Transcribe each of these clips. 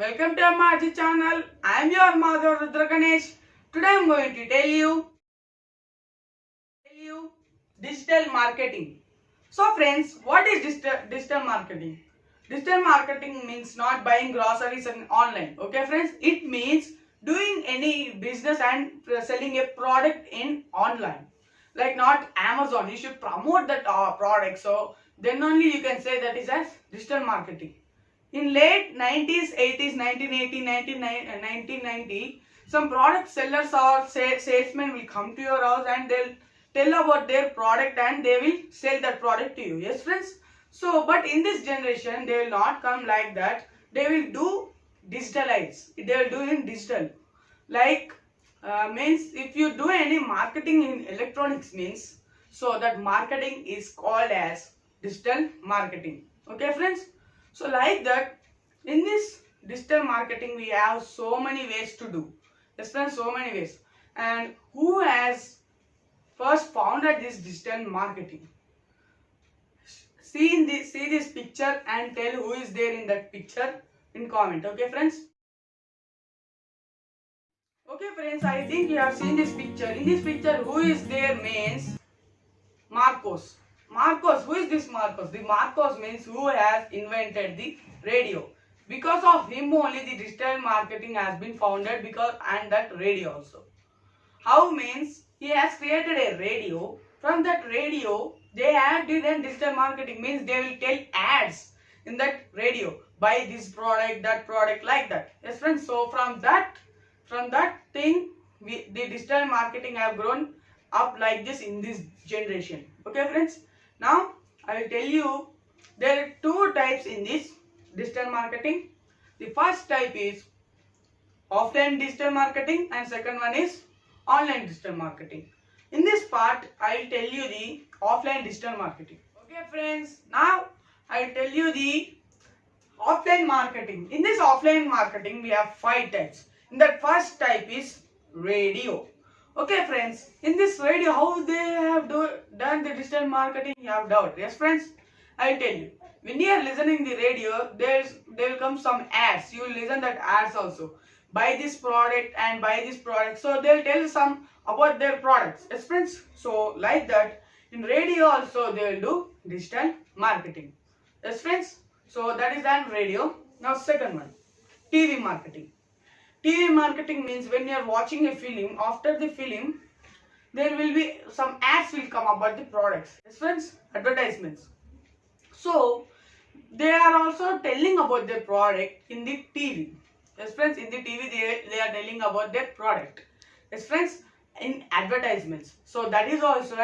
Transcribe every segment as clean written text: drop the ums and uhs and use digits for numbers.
Welcome to Amaji channel. I am your Madhav Rudra Ganesh. Today I am going to tell you digital marketing. So friends, what is digital marketing? Digital marketing means not buying groceries online. Okay friends, it means doing any business and selling a product in online. Like not Amazon, you should promote that product. So then only you can say that is as digital marketing. In late 90s, 80s, 1980, 1990, some product sellers or salesmen will come to your house and they'll tell about their product and they will sell that product to you. Yes friends? So, but in this generation, they will not come like that. They will do digitalize. They will do in digital. Like, means if you do any marketing in electronics means, so that marketing is called as digital marketing. Okay friends? So like that, in this digital marketing, we have so many ways to do. Yes friends, so many ways. And who has first founded this digital marketing? See this picture and tell who is there in that picture in comment. Okay friends? Okay friends, I think you have seen this picture. In this picture, who is there means Marcos. Marcos, who is this Marcos? The Marcos means who has invented the radio. Because of him only the digital marketing has been founded and that radio also. How means he has created a radio. From that radio, they have done digital marketing means they will tell ads in that radio. Buy this product, that product, like that. Yes friends, so from that thing, the digital marketing have grown up like this in this generation. Okay friends, now I will tell you there are two types in this digital marketing. The first type is offline digital marketing and second one is online digital marketing. In this part, I will tell you the offline digital marketing. Okay friends, now I will tell you the offline marketing. In this offline marketing, we have 5 types. In that first type is radio. Okay friends, in this radio, how they have done the digital marketing, you have doubt. Yes friends, I will tell you. When you are listening the radio, there will come some ads. You will listen that ads also. Buy this product and buy this product. So they will tell some about their products. Yes friends, so like that, in radio also they will do digital marketing. Yes friends, so that is on radio. Now second one, TV marketing. TV marketing means when you are watching a film, after the film, there will be some ads will come about the products. Yes friends, advertisements. So, they are also telling about their product in the TV. Yes friends, in the TV they are telling about their product. Yes friends, in advertisements. So, that is also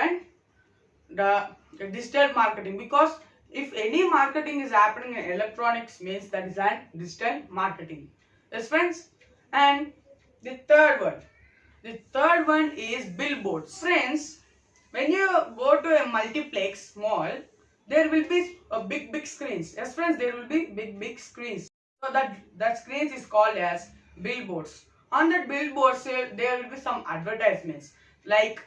the digital marketing, because if any marketing is happening in electronics means that is an digital marketing. Yes friends, and the third one is billboards. Friends, when you go to a multiplex mall, there will be a big screens. Yes friends, there will be big screens. So that screens is called as billboards. On that billboards, there will be some advertisements like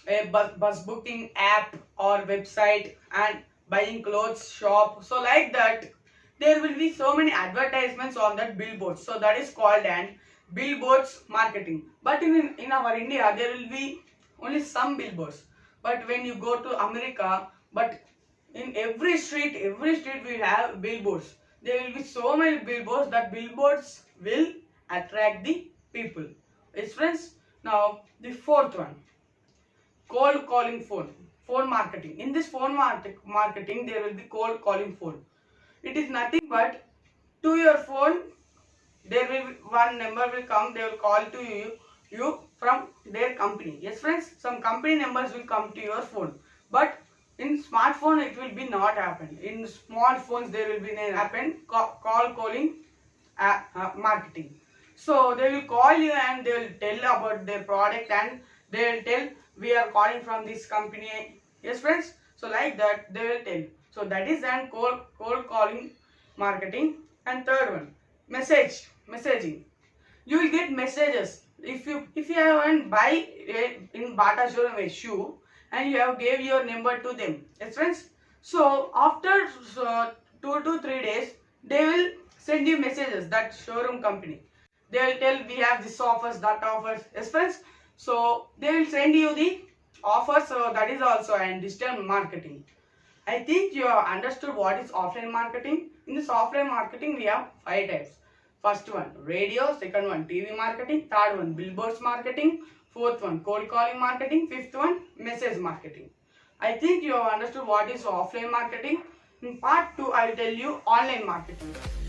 a bus booking app or website and buying clothes shop. So like that, there will be so many advertisements on that billboards. So that is called an billboards marketing. But in our India, there will be only some billboards. But when you go to America, but in every street we have billboards. There will be so many billboards that billboards will attract the people. Yes friends, now the fourth one, cold calling phone marketing. In this phone marketing, there will be cold calling phone. It is nothing but to your phone, there will be one number will come, they will call to you from their company. Yes friends, some company numbers will come to your phone, but in smartphone it will be not happen. In smartphones there will be happen calling marketing. So they will call you and they will tell about their product and they will tell we are calling from this company. Yes friends, so like that they will tell. So that is an cold calling marketing. And third one, messaging. You will get messages if you haven't buy in Bata showroom a shoe and you have gave your number to them. Yes friends, so after 2 to 3 days they will send you messages, that showroom company. They will tell we have this offers, that offers. Yes friends, so they will send you the offers, so that is also an digital marketing. I think you have understood what is offline marketing. In this offline marketing we have 5 types. First one radio, second one TV marketing, third one billboards marketing, fourth one cold calling marketing, fifth one message marketing. I think you have understood what is offline marketing. In part 2 I will tell you online marketing.